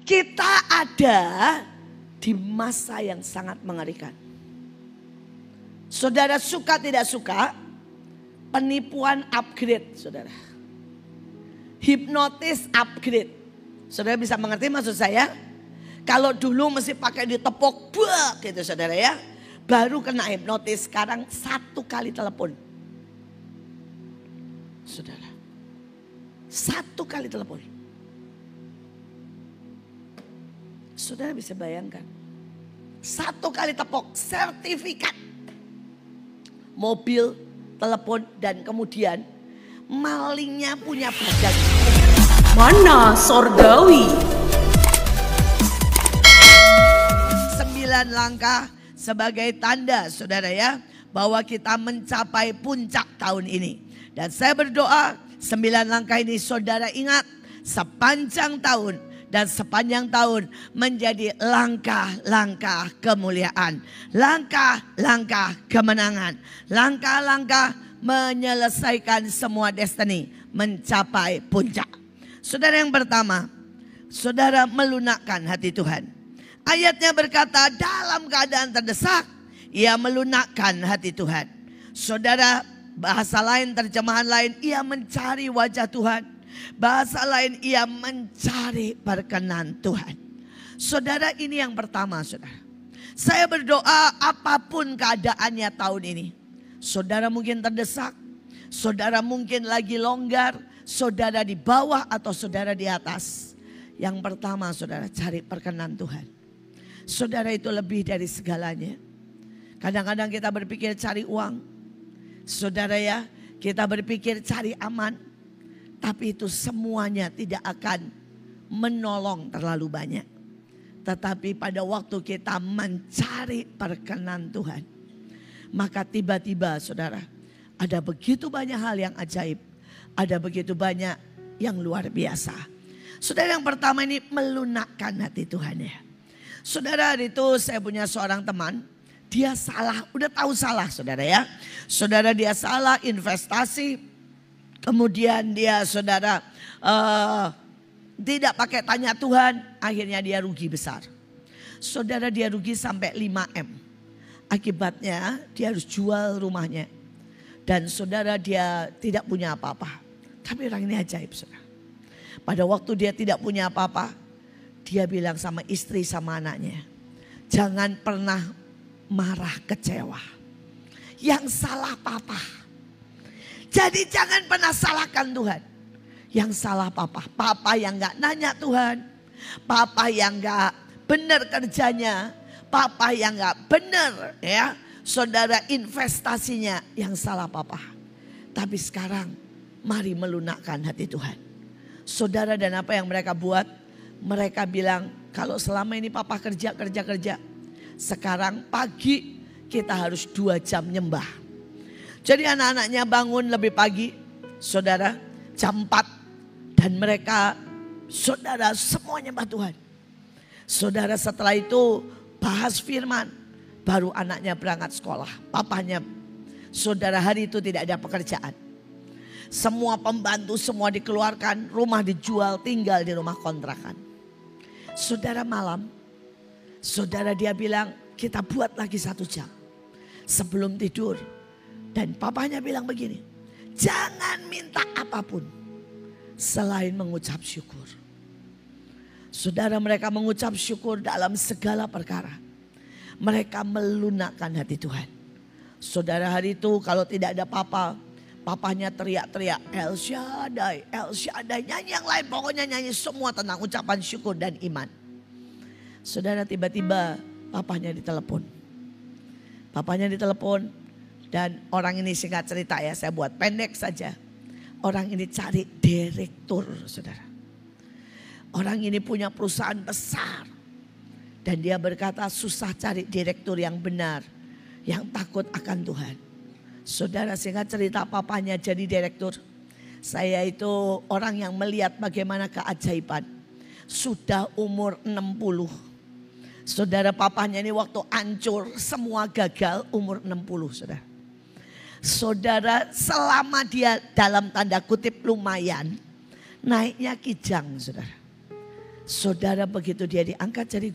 Kita ada di masa yang sangat mengerikan. Saudara suka tidak suka, penipuan upgrade saudara. Hipnotis upgrade. Saudara bisa mengerti maksud saya? Kalau dulu mesti pakai ditepok bak gitu saudara ya. Baru kena hipnotis, sekarang 1 kali telepon. Saudara. 1 kali telepon. Saudara bisa bayangkan. 1 kali tepok sertifikat. Mobil, telepon dan kemudian malingnya punya badan. Mana sorgawi? 9 langkah sebagai tanda saudara ya. Bahwa kita mencapai puncak tahun ini. Dan saya berdoa 9 langkah ini saudara ingat sepanjang tahun. Dan sepanjang tahun menjadi langkah-langkah kemuliaan. Langkah-langkah kemenangan. Langkah-langkah menyelesaikan semua destiny. Mencapai puncak. Saudara yang pertama. Saudara melunakkan hati Tuhan. Ayatnya berkata dalam keadaan terdesak. Ia melunakkan hati Tuhan. Saudara bahasa lain terjemahan lain. Ia mencari wajah Tuhan. Bahasa lain ia mencari perkenan Tuhan. Saudara ini yang pertama saudara. Saya berdoa apapun keadaannya tahun ini. Saudara mungkin terdesak. Saudara mungkin lagi longgar. Saudara di bawah atau saudara di atas. Yang pertama saudara cari perkenan Tuhan. Saudara itu lebih dari segalanya. Kadang-kadang kita berpikir cari uang. Saudara ya kita berpikir cari aman. Tapi itu semuanya tidak akan menolong terlalu banyak. Tetapi pada waktu kita mencari perkenan Tuhan. Maka tiba-tiba saudara. Ada begitu banyak hal yang ajaib. Ada begitu banyak yang luar biasa. Saudara yang pertama ini melunakkan hati Tuhan ya. Saudara hari itu saya punya seorang teman. Dia salah, udah tahu salah saudara ya. Saudara dia salah investasi. Kemudian dia saudara tidak pakai tanya Tuhan. Akhirnya dia rugi besar. Saudara dia rugi sampai 5M. Akibatnya dia harus jual rumahnya. Dan saudara dia tidak punya apa-apa. Tapi orang ini ajaib saudara. Pada waktu dia tidak punya apa-apa. Dia bilang sama istri sama anaknya. Jangan pernah marah kecewa. Yang salah papa. Jadi jangan pernah salahkan Tuhan. Yang salah papa. Papa yang gak nanya Tuhan. Papa yang gak benar kerjanya. Papa yang gak benar ya. Saudara investasinya yang salah papa. Tapi sekarang mari melunakkan hati Tuhan. Saudara dan apa yang mereka buat. Mereka bilang kalau selama ini papa kerja. Sekarang pagi kita harus 2 jam nyembah. Jadi anak-anaknya bangun lebih pagi, saudara, jam 4. Dan mereka, saudara, semuanya nyembah Tuhan. Saudara setelah itu bahas firman, baru anaknya berangkat sekolah. Papanya, saudara hari itu tidak ada pekerjaan. Semua pembantu semua dikeluarkan, rumah dijual, tinggal di rumah kontrakan. Saudara malam, saudara dia bilang kita buat lagi 1 jam sebelum tidur. Dan papanya bilang begini, jangan minta apapun selain mengucap syukur. Saudara mereka mengucap syukur dalam segala perkara. Mereka melunakkan hati Tuhan. Saudara hari itu kalau tidak ada papa, papanya teriak-teriak El Shaddai, El Shaddai. Nyanyi yang lain pokoknya nyanyi semua tentang ucapan syukur dan iman. Saudara tiba-tiba papanya ditelepon. Papanya ditelepon. Dan orang ini singkat cerita ya, saya buat pendek saja. Orang ini cari direktur saudara. Orang ini punya perusahaan besar. Dan dia berkata susah cari direktur yang benar. Yang takut akan Tuhan. Saudara singkat cerita papanya jadi direktur. Saya itu orang yang melihat bagaimana keajaiban. Sudah umur 60. Saudara papanya ini waktu hancur semua gagal umur 60 saudara. Saudara selama dia dalam tanda kutip lumayan naiknya kijang saudara. Saudara, begitu dia diangkat jadi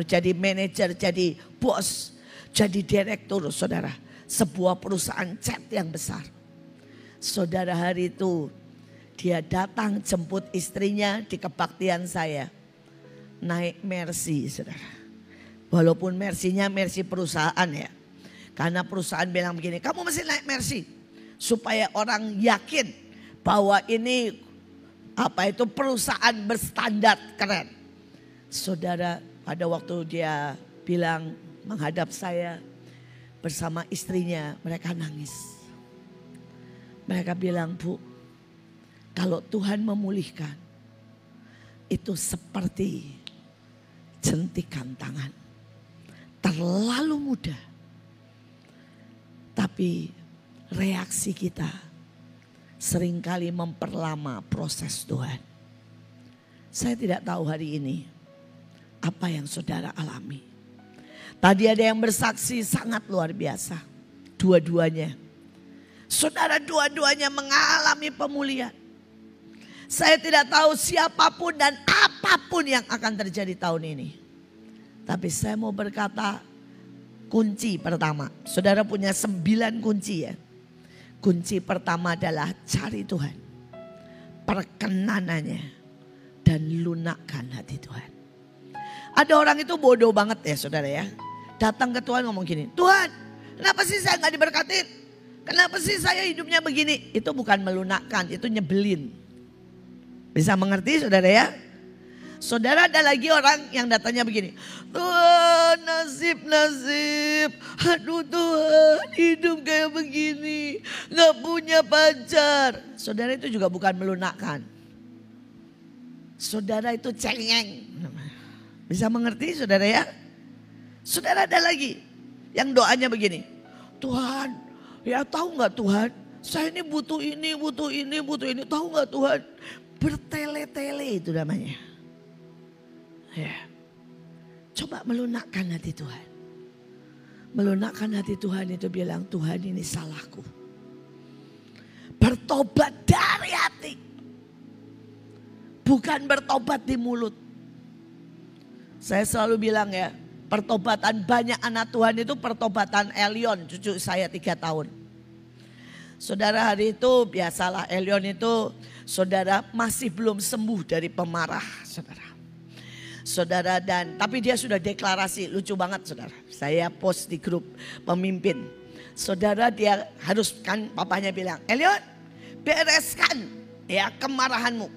jadi manajer, jadi bos, jadi direktur, saudara. Sebuah perusahaan cat yang besar. Saudara, hari itu dia datang jemput istrinya di kebaktian saya. Naik Mercy, saudara. Walaupun Mercy-nya Mercy perusahaan ya. Karena perusahaan bilang begini, kamu mesti naik Mercy. Supaya orang yakin bahwa ini perusahaan berstandar keren. Saudara, pada waktu dia bilang menghadap saya bersama istrinya, mereka nangis. Mereka bilang, Bu, kalau Tuhan memulihkan, itu seperti jentikan tangan. Terlalu mudah. Tapi reaksi kita seringkali memperlama proses Tuhan. Saya tidak tahu hari ini apa yang saudara alami. Tadi ada yang bersaksi sangat luar biasa. Dua-duanya. Saudara, dua-duanya mengalami pemulihan. Saya tidak tahu siapapun dan apapun yang akan terjadi tahun ini. Tapi saya mau berkata kunci pertama. Saudara punya 9 kunci ya. Kunci pertama adalah cari Tuhan. Perkenanannya. Dan lunakkan hati Tuhan. Ada orang itu bodoh banget ya saudara ya. Datang ke Tuhan ngomong gini. Tuhan, kenapa sih saya gak diberkatin? Kenapa sih saya hidupnya begini? Itu bukan melunakkan, itu nyebelin. Bisa mengerti saudara ya? Saudara, ada lagi orang yang datanya begini. Tuhan, nasib. Aduh Tuhan, hidup kayak begini. Gak punya pacar. Saudara, itu juga bukan melunakkan. Saudara, itu cengeng. Bisa mengerti saudara ya? Saudara, ada lagi yang doanya begini. Tuhan, ya tahu gak Tuhan? Saya ini butuh ini. Tahu gak Tuhan? Bertele-tele itu namanya. Ya. Coba melunakkan hati Tuhan. Melunakkan hati Tuhan itu bilang, Tuhan ini salahku. Bertobat dari hati. Bukan bertobat di mulut. Saya selalu bilang ya, pertobatan banyak anak Tuhan itu pertobatan Elion, cucu saya 3 tahun. Saudara, hari itu biasalah Elion itu saudara masih belum sembuh dari pemarah saudara. Tapi dia sudah deklarasi, lucu banget saudara. Saya post di grup pemimpin. Saudara, dia harus, kan papanya bilang, Elion bereskan ya kemarahanmu.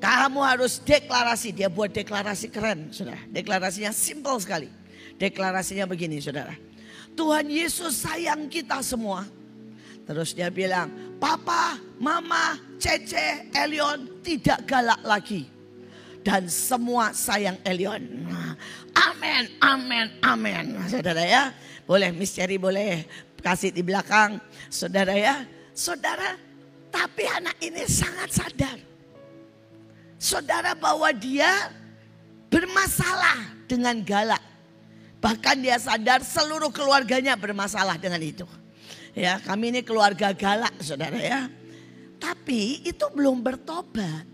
Kamu harus deklarasi. Dia buat deklarasi keren saudara. Deklarasinya simple sekali. Deklarasinya begini saudara. Tuhan Yesus sayang kita semua. Terus dia bilang, Papa, Mama, Cece, Elion tidak galak lagi. Dan semua sayang Elion. Amin. Saudara ya. Boleh Miss Cherry boleh kasih di belakang. Saudara ya. Saudara, tapi anak ini sangat sadar. Saudara, bahwa dia bermasalah dengan galak. Bahkan dia sadar seluruh keluarganya bermasalah dengan itu. Ya, kami ini keluarga galak saudara ya. Tapi itu belum bertobat.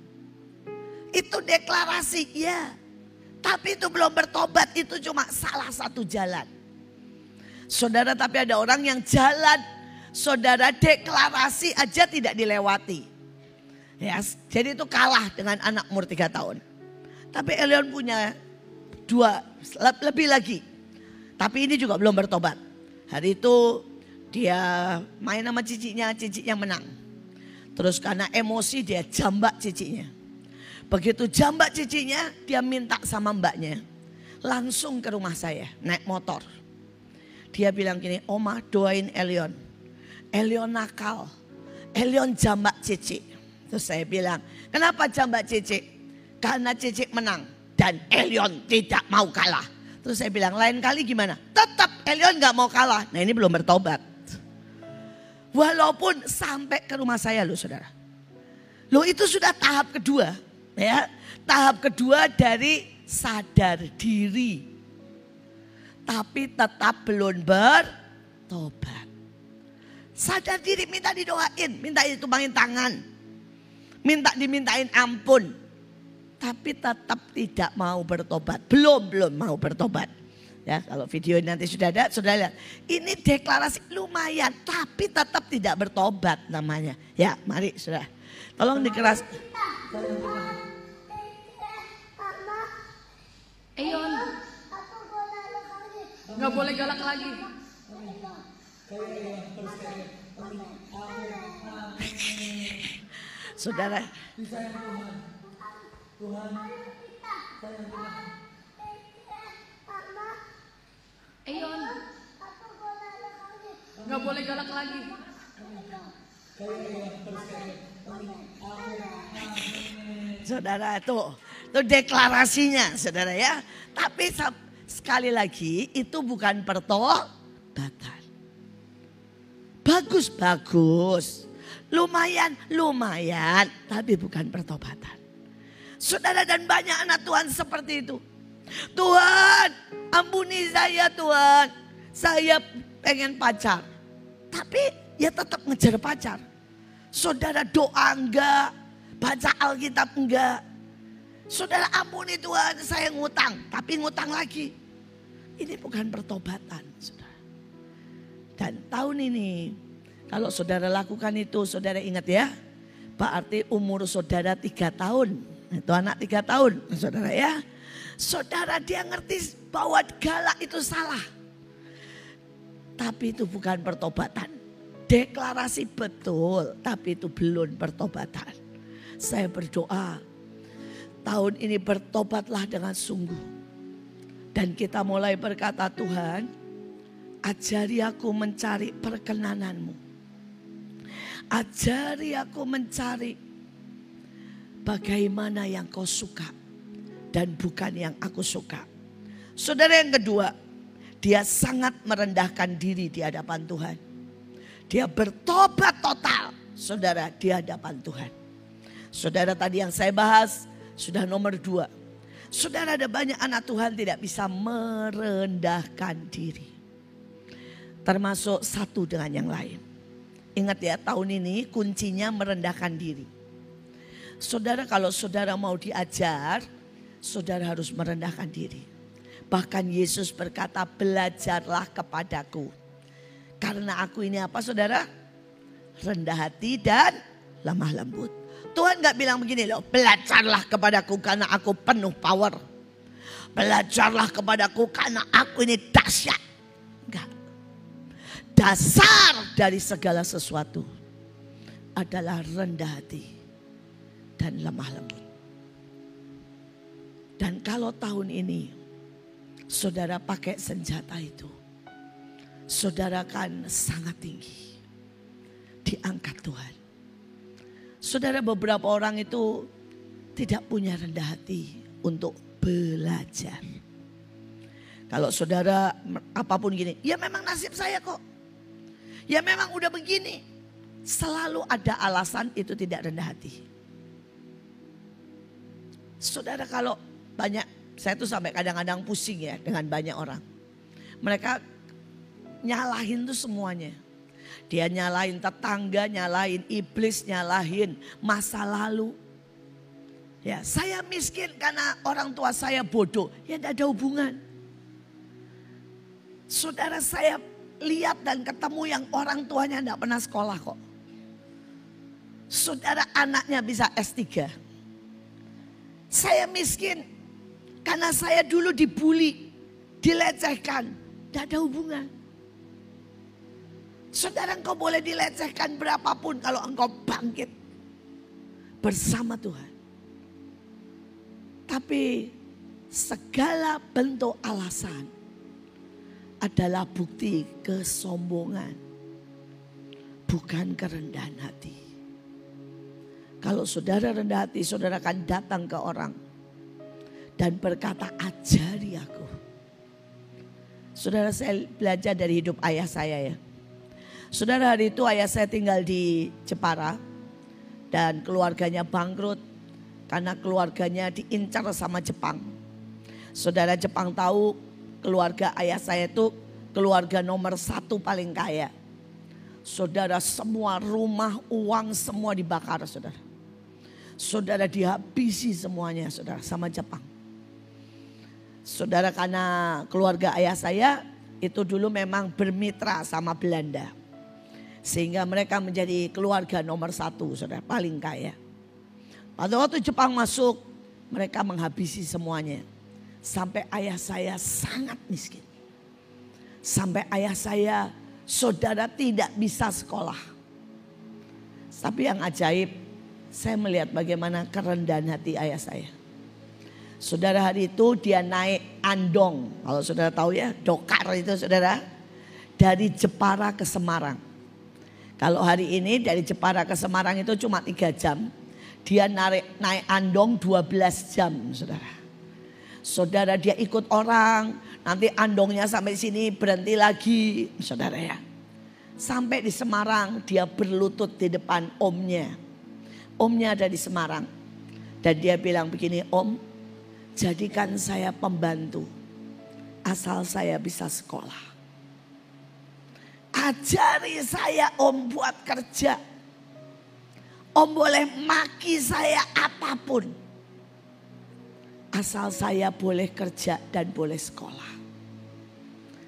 Itu deklarasi ya. Tapi itu belum bertobat, itu cuma salah satu jalan. Saudara, tapi ada orang yang jalan, saudara, deklarasi aja tidak dilewati. Ya, jadi itu kalah dengan anak umur 3 tahun. Tapi Elion punya 2 lebih lagi. Tapi ini juga belum bertobat. Hari itu dia main sama cicinya menang. Terus karena emosi dia jambak cicinya. Begitu jambak cicinya, dia minta sama mbaknya. Langsung ke rumah saya, naik motor. Dia bilang gini, Oma doain Elion. Elion nakal. Elion jambak cici. Terus saya bilang, kenapa jambak cici? Karena cici menang dan Elion tidak mau kalah. Terus saya bilang, lain kali gimana? Tetap Elion gak mau kalah. Nah, ini belum bertobat. Walaupun sampai ke rumah saya loh saudara. Loh, itu sudah tahap kedua. Ya, tahap kedua dari sadar diri. Tapi tetap belum bertobat. Sadar diri, minta didoain, minta ditumpangin tangan. Minta dimintain ampun. tapi tetap tidak mau bertobat. Belum mau bertobat. Ya, kalau video ini nanti sudah ada, sudah lihat. Ini deklarasi lumayan, tapi tetap tidak bertobat namanya. Ya, mari sudah. Tolong dikeras. Eyon, nggak boleh galak lagi. Saudara, Eyon, nggak boleh galak lagi. saudara itu deklarasinya, saudara ya. Tapi sekali lagi itu bukan pertobatan. Bagus, lumayan, tapi bukan pertobatan. Saudara, dan banyak anak Tuhan seperti itu. Tuhan, ampuni saya Tuhan, saya pengen pacar. Tapi ya tetap ngejar pacar. Saudara, doa enggak, baca Alkitab enggak. Saudara, ampuni Tuhan, saya ngutang, tapi ngutang lagi. Ini bukan pertobatan, saudara. Dan tahun ini, kalau saudara lakukan itu, saudara ingat ya, berarti umur saudara 3 tahun. Itu anak 3 tahun, saudara ya. Saudara, dia ngerti bahwa galak itu salah. Tapi itu bukan pertobatan. Deklarasi betul, tapi itu belum pertobatan. Saya berdoa, tahun ini bertobatlah dengan sungguh. Dan kita mulai berkata, Tuhan, ajari aku mencari perkenanan-Mu. Ajari aku mencari bagaimana yang Kau suka dan bukan yang aku suka. Saudara, yang kedua, dia sangat merendahkan diri di hadapan Tuhan. Dia bertobat total, saudara, di hadapan Tuhan. Saudara, tadi yang saya bahas sudah nomor 2. Saudara, ada banyak anak Tuhan tidak bisa merendahkan diri. Termasuk satu dengan yang lain. Ingat ya, tahun ini kuncinya merendahkan diri. Saudara, kalau saudara mau diajar, saudara harus merendahkan diri. Bahkan Yesus berkata, belajarlah kepadaku. Karena aku ini apa, saudara? Rendah hati dan lemah lembut. Tuhan gak bilang begini loh, belajarlah kepadaku karena aku penuh power. Belajarlah kepadaku karena aku ini dahsyat. Enggak. Dasar dari segala sesuatu adalah rendah hati dan lemah lembut. Dan kalau tahun ini saudara pakai senjata itu, saudara akan sangat tinggi diangkat Tuhan. Saudara, beberapa orang itu tidak punya rendah hati untuk belajar. Kalau saudara apapun gini, ya memang nasib saya kok. Ya memang udah begini. Selalu ada alasan itu tidak rendah hati. Saudara, kalau banyak, saya tuh sampai kadang-kadang pusing ya dengan banyak orang. Mereka nyalahin tuh semuanya. Dia nyalahin tetangga, nyalahin iblis, nyalahin masa lalu. Ya, saya miskin karena orang tua saya bodoh. Ya tidak ada hubungan. Saudara, saya lihat dan ketemu yang orang tuanya tidak pernah sekolah kok. Saudara, anaknya bisa S3. Saya miskin karena saya dulu dibully, dilecehkan. Tidak ada hubungan. Saudara, engkau boleh dilecehkan berapapun kalau engkau bangkit bersama Tuhan. Tapi segala bentuk alasan adalah bukti kesombongan, bukan kerendahan hati. Kalau saudara rendah hati, saudara akan datang ke orang dan berkata, ajari aku. Saudara, saya belajar dari hidup ayah saya ya. Saudara, hari itu ayah saya tinggal di Jepara dan keluarganya bangkrut karena keluarganya diincar sama Jepang. Saudara, Jepang tahu keluarga ayah saya itu keluarga nomor 1 paling kaya. Saudara, semua rumah, uang semua dibakar, saudara. Saudara, dihabisi semuanya saudara sama Jepang. Saudara, karena keluarga ayah saya itu dulu memang bermitra sama Belanda. Sehingga mereka menjadi keluarga nomor 1 saudara, paling kaya. Pada waktu Jepang masuk, mereka menghabisi semuanya. Sampai ayah saya sangat miskin. Sampai ayah saya, saudara, tidak bisa sekolah. Tapi yang ajaib, saya melihat bagaimana kerendahan hati ayah saya. Saudara, hari itu dia naik andong. Kalau saudara tahu ya, dokar itu saudara. Dari Jepara ke Semarang. Kalau hari ini dari Jepara ke Semarang itu cuma 3 jam. Dia naik andong 12 jam saudara. Saudara, dia ikut orang. Nanti andongnya sampai sini berhenti lagi saudara ya. Sampai di Semarang dia berlutut di depan omnya. Omnya ada di Semarang. Dan dia bilang begini, Om, jadikan saya pembantu. Asal saya bisa sekolah. Ajari saya Om buat kerja. Om boleh maki saya apapun. Asal saya boleh kerja dan boleh sekolah.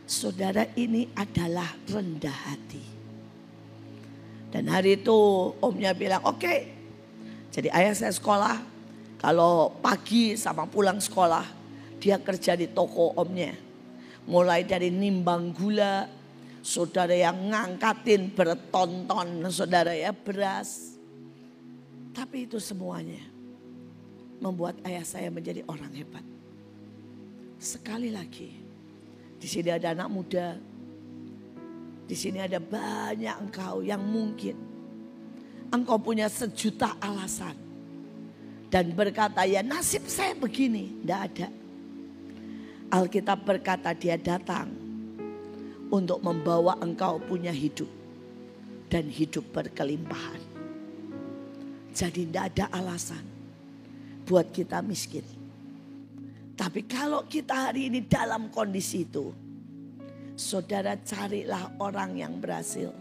Saudara, ini adalah rendah hati. Dan hari itu omnya bilang, oke. Jadi ayah saya sekolah. Kalau pagi sama pulang sekolah, dia kerja di toko omnya. Mulai dari nimbang gula, saudara, yang ngangkatin bertonton saudara ya, beras. Tapi itu semuanya membuat ayah saya menjadi orang hebat. Sekali lagi, di sini ada anak muda. Di sini ada banyak engkau yang mungkin engkau punya 1 juta alasan. Dan berkata, ya nasib saya begini. Tidak ada. Alkitab berkata dia datang untuk membawa engkau punya hidup. Dan hidup berkelimpahan. Jadi tidak ada alasan buat kita miskin. Tapi kalau kita hari ini dalam kondisi itu, saudara, carilah orang yang berhasil.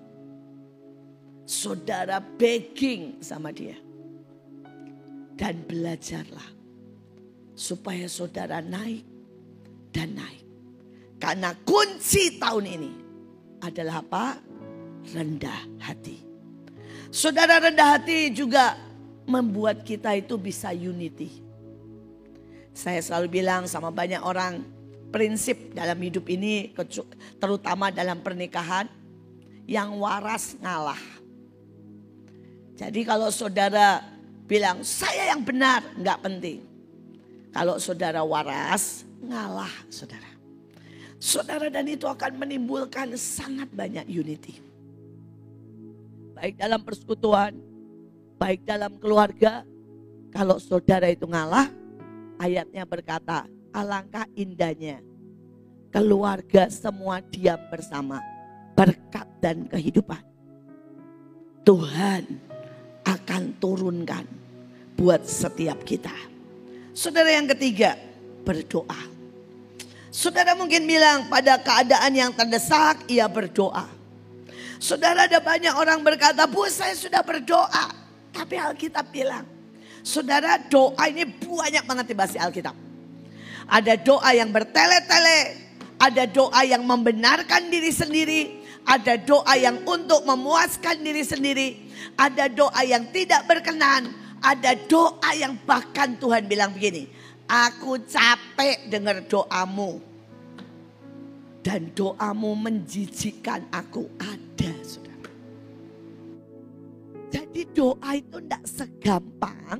Saudara, begging sama dia. Dan belajarlah. Supaya saudara naik dan naik. Karena kunci tahun ini adalah apa? Rendah hati. Saudara, rendah hati juga membuat kita itu bisa unity. Saya selalu bilang sama banyak orang, prinsip dalam hidup ini, terutama dalam pernikahan, yang waras ngalah. Jadi kalau saudara bilang saya yang benar, nggak penting. Kalau saudara waras, ngalah saudara. Saudara, dan itu akan menimbulkan sangat banyak unity. Baik dalam persekutuan, baik dalam keluarga. Kalau saudara itu ngalah, ayatnya berkata, alangkah indahnya keluarga semua diam bersama, berkat dan kehidupan Tuhan akan turunkan buat setiap kita. Saudara, yang ketiga, berdoa. Saudara mungkin bilang, pada keadaan yang terdesak ia berdoa. Saudara, ada banyak orang berkata, Bu, saya sudah berdoa. Tapi Alkitab bilang, saudara, doa ini banyak banget dibahas di Alkitab. Ada doa yang bertele-tele, ada doa yang membenarkan diri sendiri, ada doa yang untuk memuaskan diri sendiri, ada doa yang tidak berkenan, ada doa yang bahkan Tuhan bilang begini, aku capek dengar doamu. Dan doamu menjijikkan aku. Ada, saudara. Jadi doa itu tidak segampang,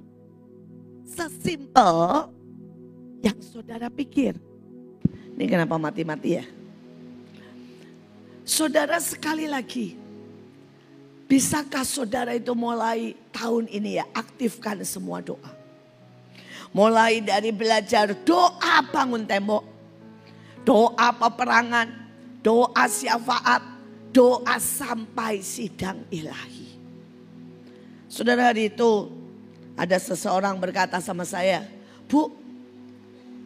sesimpel yang saudara pikir. Ini kenapa mati-mati ya? Saudara, sekali lagi, bisakah saudara itu mulai tahun ini ya, aktifkan semua doa. Mulai dari belajar doa bangun tembok, doa peperangan, doa syafaat, doa sampai sidang ilahi. Saudara, hari itu ada seseorang berkata sama saya, Bu,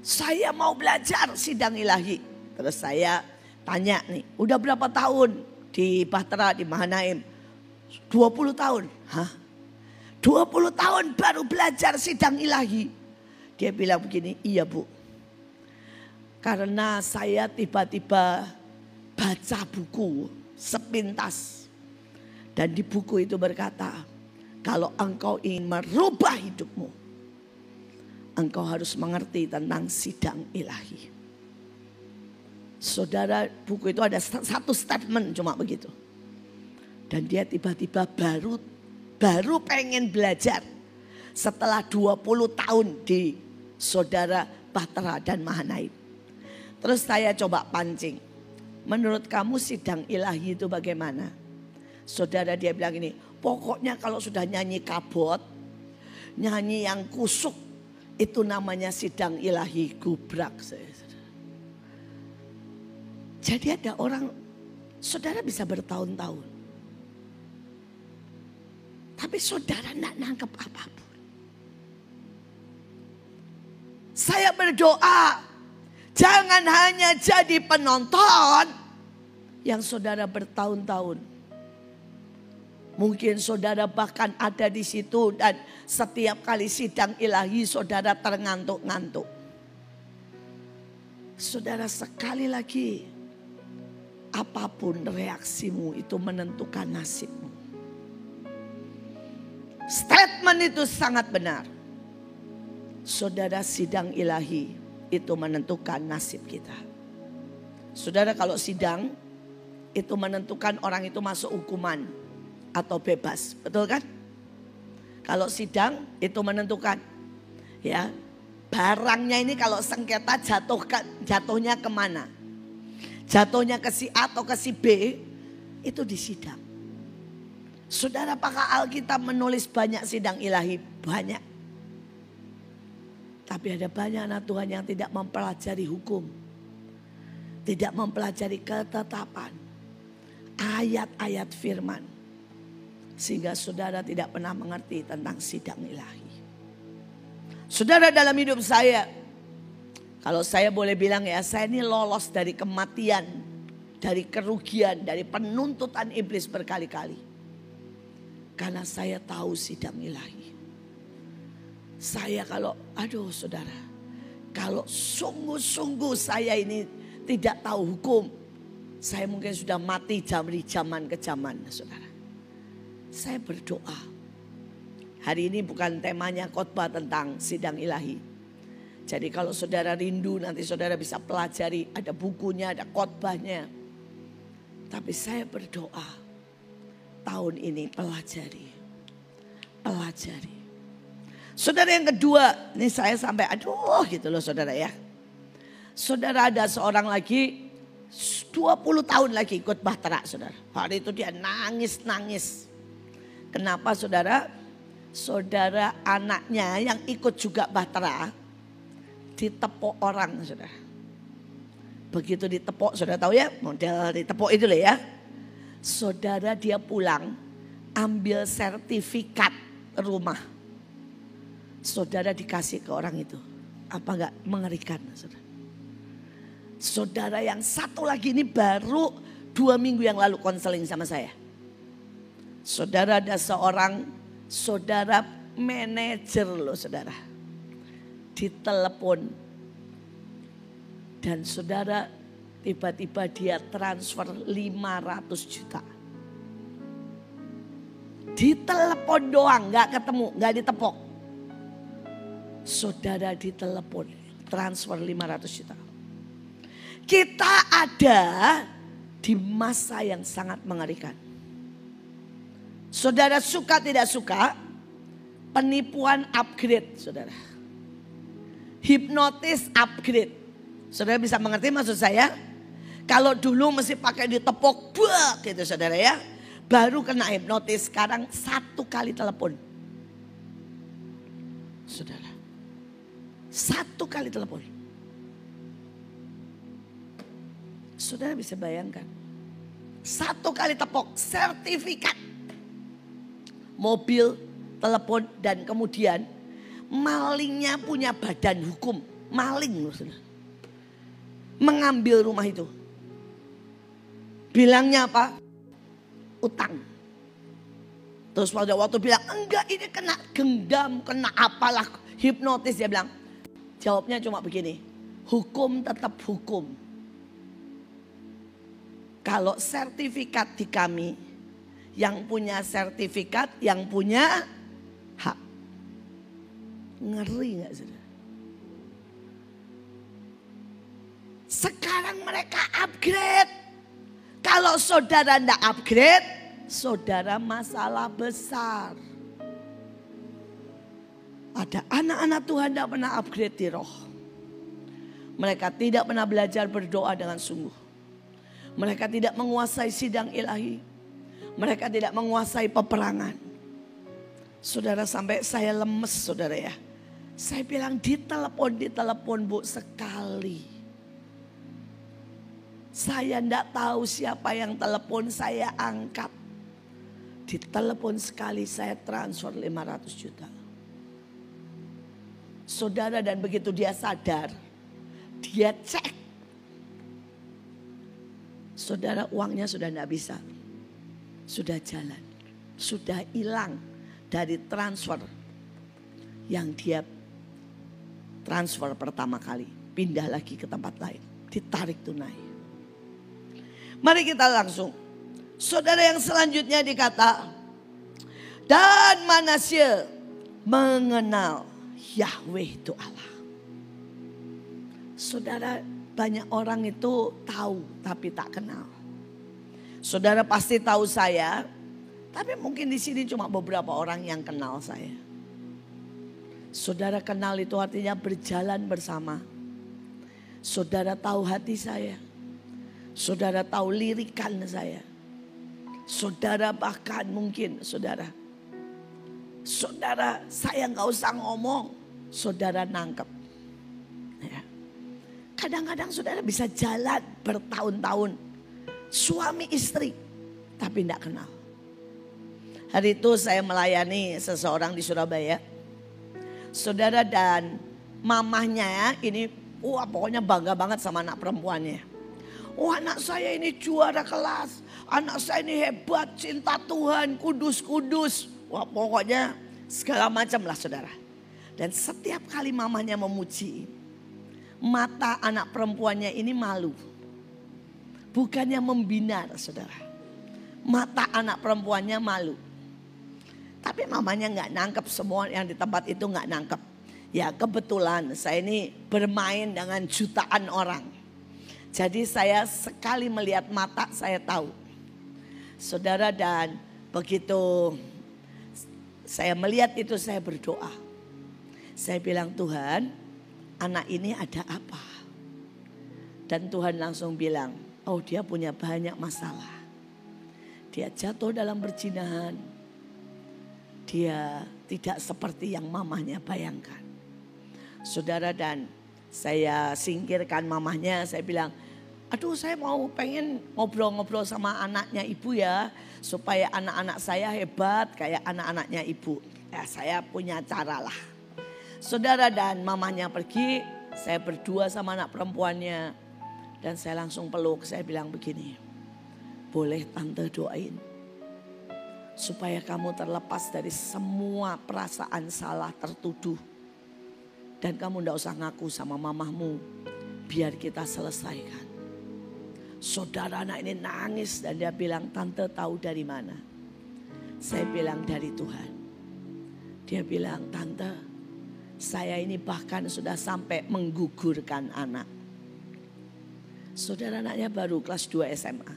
saya mau belajar sidang ilahi. Terus saya tanya nih, udah berapa tahun di Bahtera, di Mahanaim? 20 tahun. Hah? 20 20 tahun baru belajar sidang ilahi. Dia bilang begini, iya Bu. Karena saya tiba-tiba baca buku sepintas. Dan di buku itu berkata, kalau engkau ingin merubah hidupmu, engkau harus mengerti tentang sidang ilahi. Saudara, buku itu ada satu statement cuma begitu. Dan dia tiba-tiba baru pengen belajar setelah 20 tahun di Saudara Bahtera dan Mahanaim. Terus saya coba pancing. Menurut kamu sidang ilahi itu bagaimana? Saudara, dia bilang ini, pokoknya kalau sudah nyanyi kabot, nyanyi yang kusuk, itu namanya sidang ilahi. Gubrak saya. Jadi ada orang, saudara bisa bertahun-tahun. Tapi saudara tidak nangkep apapun. Saya berdoa, jangan hanya jadi penonton yang saudara bertahun-tahun. Mungkin saudara bahkan ada di situ dan setiap kali sidang ilahi saudara terngantuk-ngantuk. Saudara, sekali lagi, apapun reaksimu itu menentukan nasibmu. Statement itu sangat benar. Saudara, sidang ilahi itu menentukan nasib kita. Saudara, kalau sidang itu menentukan orang itu masuk hukuman atau bebas, betul kan? Kalau sidang itu menentukan, ya, barangnya ini kalau sengketa jatuhnya kemana? Jatuhnya ke si A atau ke si B, itu di sidang. Saudara, apakah Alkitab menulis banyak sidang ilahi? Banyak. Tapi ada banyak anak Tuhan yang tidak mempelajari hukum. Tidak mempelajari ketetapan. Ayat-ayat firman. Sehingga saudara tidak pernah mengerti tentang sidang ilahi. Saudara, dalam hidup saya, kalau saya boleh bilang ya, saya ini lolos dari kematian, dari kerugian, dari penuntutan iblis berkali-kali. Karena saya tahu sidang ilahi. Saya saudara, kalau sungguh-sungguh saya ini tidak tahu hukum, saya mungkin sudah mati dari zaman ke zaman, saudara. Saya berdoa. Hari ini bukan temanya khotbah tentang sidang ilahi. Jadi kalau saudara rindu nanti saudara bisa pelajari, ada bukunya, ada khotbahnya. Tapi saya berdoa, tahun ini pelajari. Saudara, yang kedua, ini saya sampai gitu loh saudara ya. Saudara, ada seorang lagi 20 tahun lagi ikut Bahtera, saudara. Hari itu dia nangis. Kenapa saudara? Saudara, anaknya yang ikut juga Bahtera ditepok orang, saudara. Begitu ditepok, saudara tahu ya, model ditepok itu loh ya. Saudara, dia pulang ambil sertifikat rumah. Saudara, dikasih ke orang itu. Apa enggak mengerikan, saudara? Saudara, yang satu lagi ini baru 2 minggu yang lalu konseling sama saya. Saudara, ada seorang saudara manajer loh saudara. Ditelepon. Dan saudara, tiba-tiba dia transfer 500 juta. Ditelepon doang, gak ketemu, gak ditepok. Saudara, ditelepon, transfer 500 juta. Kita ada di masa yang sangat mengerikan. Saudara, suka tidak suka, penipuan upgrade, saudara. Hipnotis upgrade. Saudara bisa mengerti maksud saya? Kalau dulu mesti pakai ditepok, bak gitu saudara ya. Baru kena hipnotis, sekarang 1 kali telepon. Saudara, 1 kali telepon. Saudara bisa bayangkan. 1 kali tepok, sertifikat. Mobil, telepon, dan kemudian malingnya punya badan hukum. Maling loh saudara. Mengambil rumah itu. Bilangnya apa? Utang. Terus waktu bilang, enggak ini kena genggam, kena apalah, hipnotis. Dia bilang, jawabnya cuma begini, hukum tetap hukum. Kalau sertifikat di kami, yang punya sertifikat, yang punya hak. Ngeri gak saudara? Sekarang mereka upgrade. Kalau saudara enggak upgrade, saudara masalah besar. Ada anak-anak Tuhan tidak pernah upgrade di roh. Mereka tidak pernah belajar berdoa dengan sungguh. Mereka tidak menguasai sidang ilahi. Mereka tidak menguasai peperangan. Saudara, sampai saya lemes saudara ya. Saya bilang ditelepon Bu sekali. Saya tidak tahu siapa yang telepon, saya angkat. Ditelepon sekali saya transfer 500 juta. Saudara, dan begitu dia sadar, dia cek. Saudara, uangnya sudah tidak bisa. Sudah jalan. Sudah hilang dari transfer yang dia transfer pertama kali. Pindah lagi ke tempat lain. Ditarik tunai. Mari kita langsung. Saudara, yang selanjutnya dikata, dan Manasye mengenal Yahweh itu Allah. Saudara, banyak orang itu tahu tapi tak kenal. Saudara pasti tahu saya, tapi mungkin di sini cuma beberapa orang yang kenal saya. Saudara kenal itu artinya berjalan bersama. Saudara tahu hati saya. Saudara tahu lirikan saya. Saudara bahkan mungkin saudara saya nggak usah ngomong, saudara nangkep. Ya. Kadang-kadang saudara bisa jalan bertahun-tahun, suami istri, tapi tidak kenal. Hari itu saya melayani seseorang di Surabaya. Saudara, dan mamahnya ini, pokoknya bangga banget sama anak perempuannya. Oh, anak saya ini juara kelas, anak saya ini hebat, cinta Tuhan, kudus. Wah, pokoknya segala macam lah saudara. Dan setiap kali mamanya memuji, mata anak perempuannya ini malu. Bukannya membina saudara. Mata anak perempuannya malu. Tapi mamanya nggak nangkep, semua yang di tempat itu nggak nangkep. Ya kebetulan saya ini bermain dengan jutaan orang. Jadi saya sekali melihat mata saya tahu. Saudara, dan begitu saya melihat itu saya berdoa. Saya bilang, Tuhan, anak ini ada apa? Dan Tuhan langsung bilang, oh dia punya banyak masalah. Dia jatuh dalam perzinahan. Dia tidak seperti yang mamahnya bayangkan. Saudara, dan saya singkirkan mamahnya, saya bilang, aduh saya pengen ngobrol-ngobrol sama anaknya ibu ya. Supaya anak-anak saya hebat kayak anak-anaknya ibu. Ya saya punya cara lah. Saudara, dan mamahnya pergi, saya berdua sama anak perempuannya. Dan saya langsung peluk, saya bilang begini, boleh tante doain. Supaya kamu terlepas dari semua perasaan salah tertuduh. Dan kamu tidak usah ngaku sama mamahmu, biar kita selesaikan. Saudara, anak ini nangis dan dia bilang, tante tahu dari mana? Saya bilang dari Tuhan. Dia bilang, tante saya ini bahkan sudah sampai menggugurkan anak. Saudara, anaknya baru kelas 2 SMA.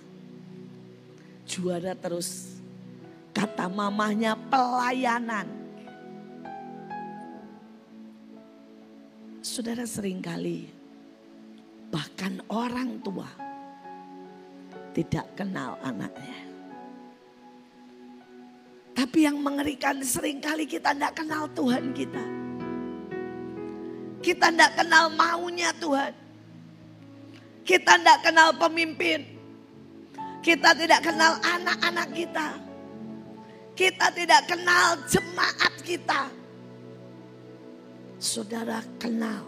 Juara terus. Kata mamahnya pelayanan. Saudara, seringkali bahkan orang tua tidak kenal anaknya. Tapi yang mengerikan, seringkali kita tidak kenal Tuhan kita. Kita tidak kenal maunya Tuhan. Kita tidak kenal pemimpin. Kita tidak kenal anak-anak kita. Kita tidak kenal jemaat kita. Saudara, kenal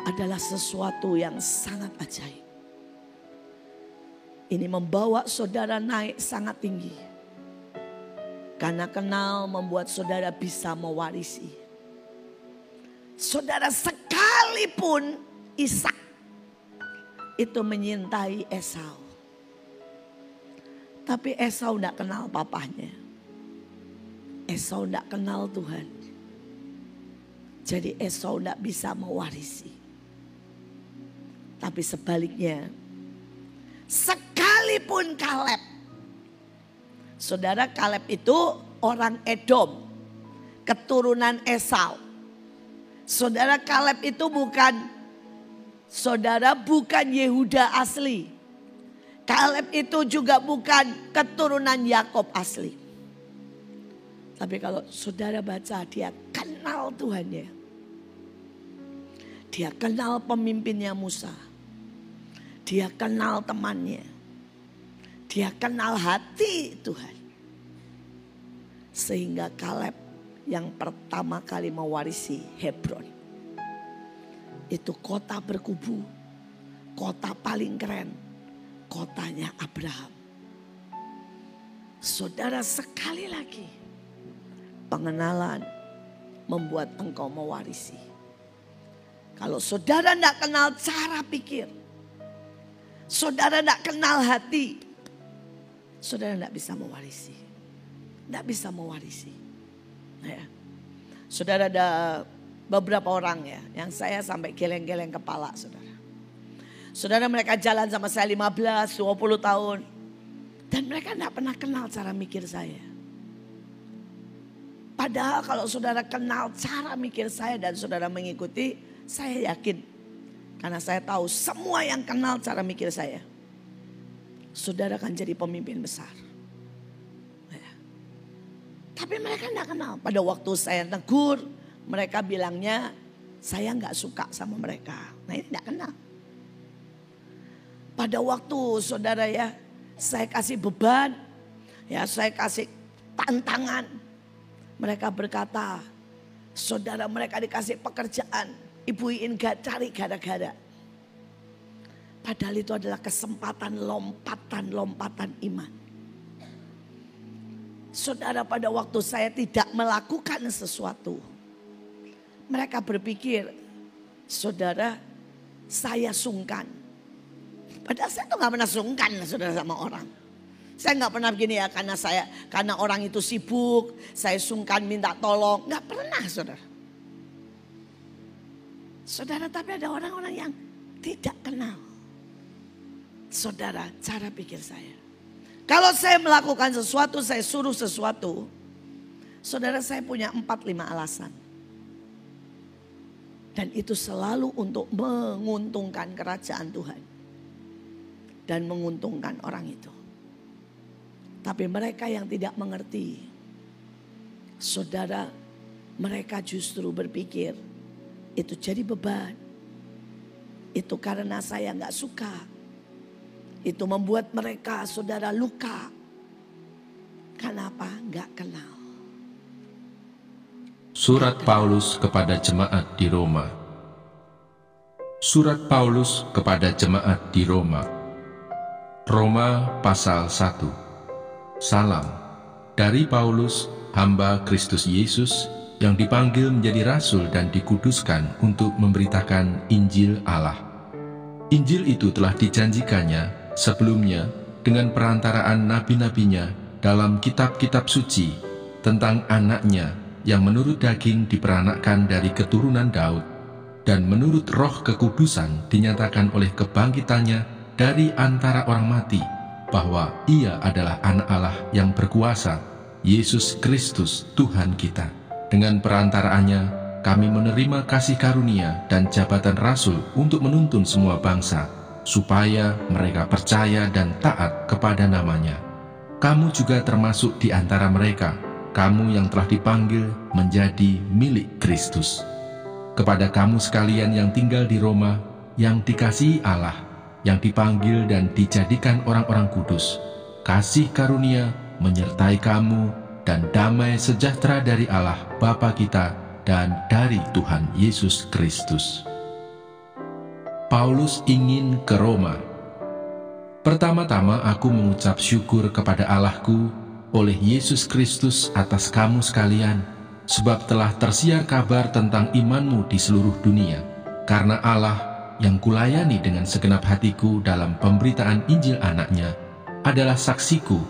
adalah sesuatu yang sangat ajaib. Ini membawa saudara naik sangat tinggi. Karena kenal membuat saudara bisa mewarisi. Saudara, sekalipun Ishak itu menyintai Esau, tapi Esau tidak kenal papahnya. Esau tidak kenal Tuhan. Jadi Esau tidak bisa mewarisi. Tapi sebaliknya, sekalipun Kaleb, saudara, Kaleb itu orang Edom, keturunan Esau. Saudara, Kaleb itu bukan Yehuda asli. Kaleb itu juga bukan keturunan Yakob asli. Tapi kalau saudara baca, dia kenal Tuhannya. Dia kenal pemimpinnya Musa. Dia kenal temannya. Dia kenal hati Tuhan. Sehingga Kaleb yang pertama kali mewarisi Hebron. Itu kota berkubu. Kota paling keren. Kotanya Abraham. Saudara, sekali lagi, pengenalan membuat engkau mewarisi. Kalau saudara tidak kenal cara pikir, saudara tidak kenal hati, saudara tidak bisa mewarisi. Tidak bisa mewarisi. Ya. Saudara, ada beberapa orang ya yang saya sampai geleng-geleng kepala, saudara. Saudara, mereka jalan sama saya 15, 20 tahun. Dan mereka tidak pernah kenal cara mikir saya. Padahal kalau saudara kenal cara mikir saya dan saudara mengikuti, saya yakin. Karena saya tahu semua yang kenal cara mikir saya, saudara akan jadi pemimpin besar. Ya. Tapi mereka tidak kenal. Pada waktu saya tegur, mereka bilangnya saya nggak suka sama mereka. Nah, ini tidak kenal. Pada waktu saudara ya, saya kasih beban, ya saya kasih tantangan. Mereka berkata, saudara, mereka dikasih pekerjaan, Ibu Iin gak cari gara-gara. Padahal itu adalah kesempatan lompatan iman. Saudara, pada waktu saya tidak melakukan sesuatu, mereka berpikir, saudara, saya sungkan. Padahal saya tuh gak pernah sungkan, saudara, sama orang. Saya gak pernah begini ya, karena orang itu sibuk, saya sungkan minta tolong. Gak pernah, saudara. Saudara, tapi ada orang-orang yang tidak kenal, saudara, cara pikir saya. Kalau saya melakukan sesuatu, saya suruh sesuatu, saudara, saya punya 4-5 alasan. Dan itu selalu untuk menguntungkan kerajaan Tuhan. Dan menguntungkan orang itu. Tapi mereka yang tidak mengerti, saudara, mereka justru berpikir itu jadi beban. Itu karena saya gak suka. Itu membuat mereka, saudara, luka. Kenapa? Gak kenal. Surat Paulus kepada jemaat di Roma. Surat Paulus kepada jemaat di Roma. Roma pasal 1. Salam dari Paulus, hamba Kristus Yesus yang dipanggil menjadi rasul dan dikuduskan untuk memberitakan Injil Allah. Injil itu telah dijanjikannya sebelumnya dengan perantaraan nabi-nabinya dalam kitab-kitab suci tentang anaknya yang menurut daging diperanakkan dari keturunan Daud dan menurut roh kekudusan dinyatakan oleh kebangkitannya dari antara orang mati, bahwa ia adalah anak Allah yang berkuasa, Yesus Kristus Tuhan kita. Dengan perantaraannya kami menerima kasih karunia dan jabatan rasul untuk menuntun semua bangsa, supaya mereka percaya dan taat kepada namanya. Kamu juga termasuk di antara mereka, kamu yang telah dipanggil menjadi milik Kristus. Kepada kamu sekalian yang tinggal di Roma, yang dikasihi Allah, yang dipanggil dan dijadikan orang-orang kudus, kasih karunia menyertai kamu dan damai sejahtera dari Allah Bapa kita dan dari Tuhan Yesus Kristus. Paulus ingin ke Roma. Pertama-tama aku mengucap syukur kepada Allahku oleh Yesus Kristus atas kamu sekalian, sebab telah tersiar kabar tentang imanmu di seluruh dunia. Karena Allah yang kulayani dengan segenap hatiku dalam pemberitaan Injil anaknya adalah saksiku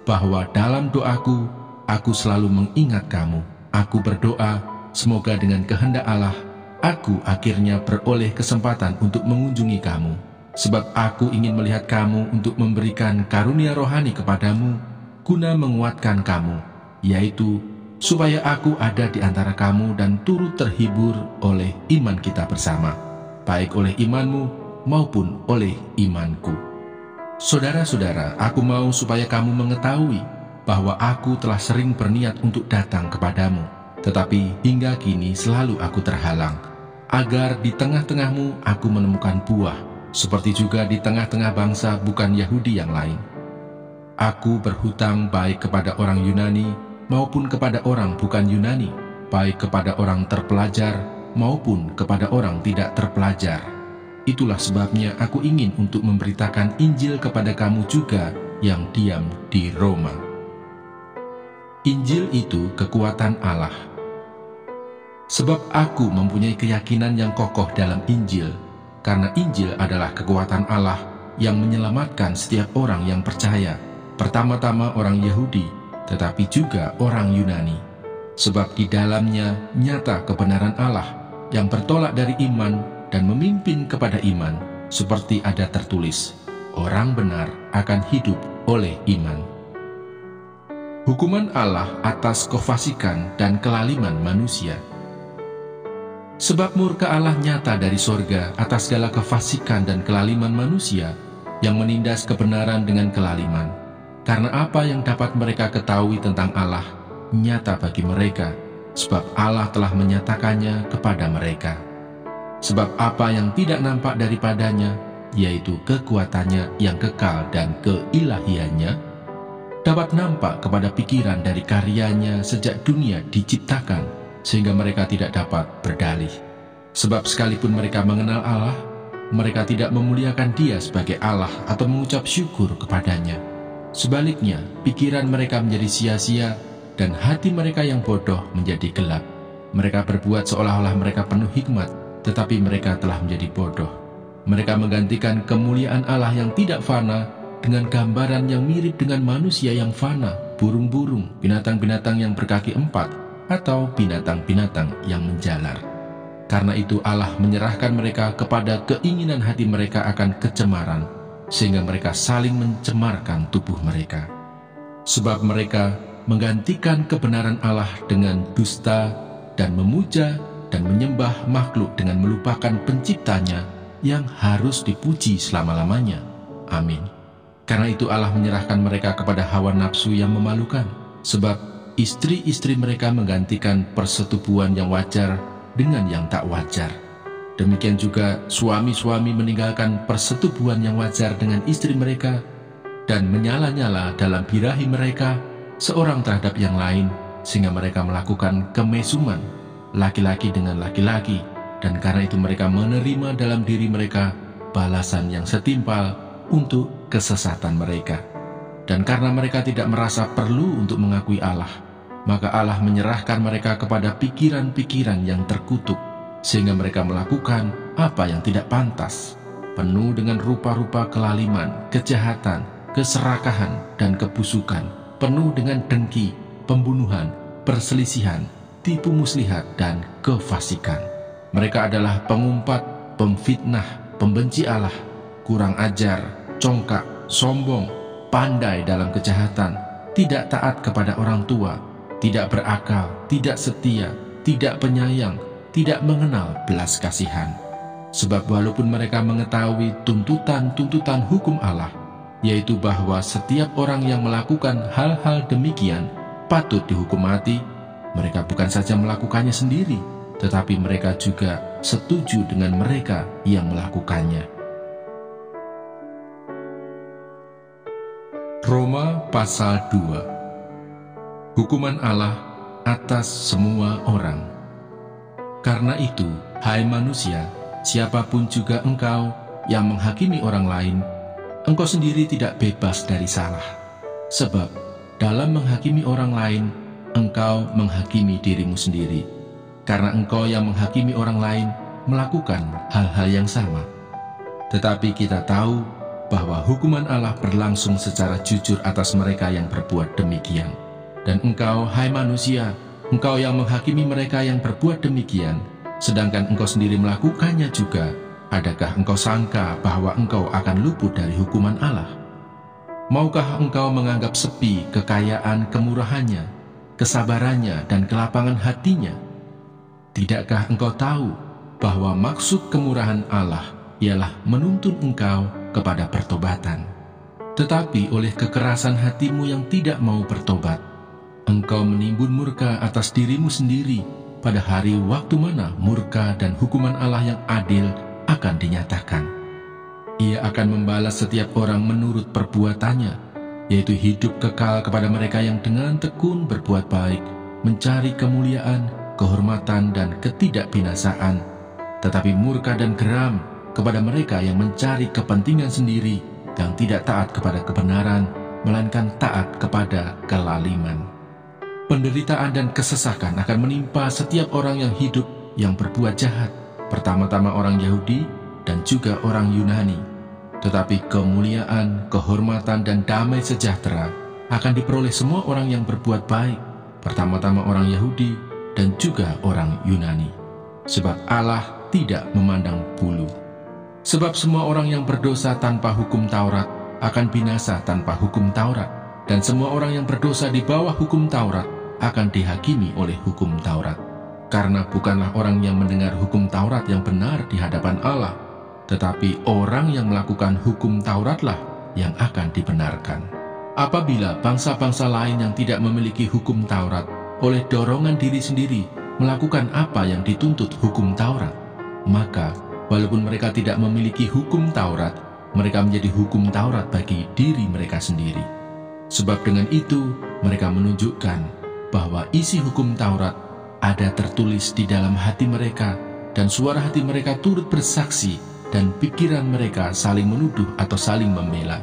bahwa dalam doaku aku selalu mengingat kamu. Aku berdoa semoga dengan kehendak Allah aku akhirnya beroleh kesempatan untuk mengunjungi kamu, sebab aku ingin melihat kamu untuk memberikan karunia rohani kepadamu guna menguatkan kamu, yaitu supaya aku ada di antara kamu dan turut terhibur oleh iman kita bersama, baik oleh imanmu maupun oleh imanku. Saudara-saudara, aku mau supaya kamu mengetahui bahwa aku telah sering berniat untuk datang kepadamu, tetapi hingga kini selalu aku terhalang, agar di tengah-tengahmu aku menemukan buah, seperti juga di tengah-tengah bangsa bukan Yahudi yang lain. Aku berhutang baik kepada orang Yunani maupun kepada orang bukan Yunani, baik kepada orang terpelajar maupun kepada orang tidak terpelajar. Itulah sebabnya aku ingin untuk memberitakan Injil kepada kamu juga yang diam di Roma. Injil itu kekuatan Allah. Sebab aku mempunyai keyakinan yang kokoh dalam Injil, karena Injil adalah kekuatan Allah yang menyelamatkan setiap orang yang percaya, pertama-tama orang Yahudi, tetapi juga orang Yunani. Sebab di dalamnya nyata kebenaran Allah yang bertolak dari iman dan memimpin kepada iman, seperti ada tertulis, orang benar akan hidup oleh iman. Hukuman Allah atas kefasikan dan kelaliman manusia. Sebab murka Allah nyata dari sorga atas segala kefasikan dan kelaliman manusia yang menindas kebenaran dengan kelaliman. Karena apa yang dapat mereka ketahui tentang Allah nyata bagi mereka, sebab Allah telah menyatakannya kepada mereka. Sebab apa yang tidak nampak daripadanya, yaitu kekuatannya yang kekal dan keilahiannya, dapat nampak kepada pikiran dari karyanya sejak dunia diciptakan, sehingga mereka tidak dapat berdalih. Sebab sekalipun mereka mengenal Allah, mereka tidak memuliakan Dia sebagai Allah atau mengucap syukur kepadanya. Sebaliknya, pikiran mereka menjadi sia-sia dan hati mereka yang bodoh menjadi gelap. Mereka berbuat seolah-olah mereka penuh hikmat, tetapi mereka telah menjadi bodoh. Mereka menggantikan kemuliaan Allah yang tidak fana dengan gambaran yang mirip dengan manusia yang fana, burung-burung, binatang-binatang yang berkaki empat, atau binatang-binatang yang menjalar. Karena itu Allah menyerahkan mereka kepada keinginan hati mereka akan kecemaran, sehingga mereka saling mencemarkan tubuh mereka. Sebab mereka menggantikan kebenaran Allah dengan dusta dan memuja dan menyembah makhluk dengan melupakan penciptanya yang harus dipuji selama-lamanya. Amin. Karena itu Allah menyerahkan mereka kepada hawa nafsu yang memalukan, sebab istri-istri mereka menggantikan persetubuhan yang wajar dengan yang tak wajar. Demikian juga suami-suami meninggalkan persetubuhan yang wajar dengan istri mereka dan menyala-nyala dalam birahi mereka seorang terhadap yang lain, sehingga mereka melakukan kemesuman laki-laki dengan laki-laki, dan karena itu mereka menerima dalam diri mereka balasan yang setimpal untuk kesesatan mereka. Dan karena mereka tidak merasa perlu untuk mengakui Allah, maka Allah menyerahkan mereka kepada pikiran-pikiran yang terkutuk, sehingga mereka melakukan apa yang tidak pantas, penuh dengan rupa-rupa kelaliman, kejahatan, keserakahan, dan kebusukan, penuh dengan dengki, pembunuhan, perselisihan, tipu muslihat, dan kefasikan. Mereka adalah pengumpat, pemfitnah, pembenci Allah, kurang ajar, congkak, sombong, pandai dalam kejahatan, tidak taat kepada orang tua, tidak berakal, tidak setia, tidak penyayang, tidak mengenal belas kasihan. Sebab walaupun mereka mengetahui tuntutan-tuntutan hukum Allah, yaitu bahwa setiap orang yang melakukan hal-hal demikian patut dihukum mati, mereka bukan saja melakukannya sendiri, tetapi mereka juga setuju dengan mereka yang melakukannya. Roma pasal 2. Hukuman Allah atas semua orang. Karena itu, hai manusia, siapapun juga engkau yang menghakimi orang lain, engkau sendiri tidak bebas dari salah. Sebab dalam menghakimi orang lain, engkau menghakimi dirimu sendiri. Karena engkau yang menghakimi orang lain melakukan hal-hal yang sama. Tetapi kita tahu bahwa hukuman Allah berlangsung secara jujur atas mereka yang berbuat demikian. Dan engkau, hai manusia, engkau yang menghakimi mereka yang berbuat demikian, sedangkan engkau sendiri melakukannya juga, adakah engkau sangka bahwa engkau akan luput dari hukuman Allah? Maukah engkau menganggap sepi kekayaan kemurahannya, kesabarannya, dan kelapangan hatinya? Tidakkah engkau tahu bahwa maksud kemurahan Allah ialah menuntun engkau kepada pertobatan? Tetapi oleh kekerasan hatimu yang tidak mau bertobat, engkau menimbun murka atas dirimu sendiri pada hari waktu mana murka dan hukuman Allah yang adil akan dinyatakan. Ia akan membalas setiap orang menurut perbuatannya, yaitu hidup kekal kepada mereka yang dengan tekun berbuat baik, mencari kemuliaan, kehormatan, dan ketidakbinasaan, tetapi murka dan geram kepada mereka yang mencari kepentingan sendiri, yang tidak taat kepada kebenaran, melainkan taat kepada kelaliman. Penderitaan dan kesesakan akan menimpa setiap orang yang hidup yang berbuat jahat, pertama-tama orang Yahudi dan juga orang Yunani. Tetapi kemuliaan, kehormatan, dan damai sejahtera akan diperoleh semua orang yang berbuat baik, pertama-tama orang Yahudi dan juga orang Yunani. Sebab Allah tidak memandang bulu. Sebab semua orang yang berdosa tanpa hukum Taurat akan binasa tanpa hukum Taurat, dan semua orang yang berdosa di bawah hukum Taurat akan dihakimi oleh hukum Taurat. Karena bukanlah orang yang mendengar hukum Taurat yang benar di hadapan Allah, tetapi orang yang melakukan hukum Tauratlah yang akan dibenarkan. Apabila bangsa-bangsa lain yang tidak memiliki hukum Taurat oleh dorongan diri sendiri melakukan apa yang dituntut hukum Taurat, maka walaupun mereka tidak memiliki hukum Taurat, mereka menjadi hukum Taurat bagi diri mereka sendiri. Sebab dengan itu mereka menunjukkan bahwa isi hukum Taurat ada tertulis di dalam hati mereka, dan suara hati mereka turut bersaksi, dan pikiran mereka saling menuduh atau saling membela.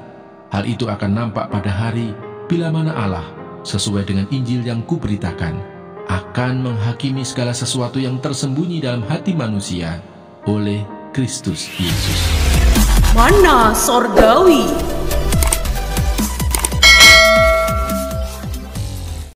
Hal itu akan nampak pada hari bila mana Allah, sesuai dengan Injil yang kuberitakan, akan menghakimi segala sesuatu yang tersembunyi dalam hati manusia oleh Kristus Yesus. Mana Sorgawi.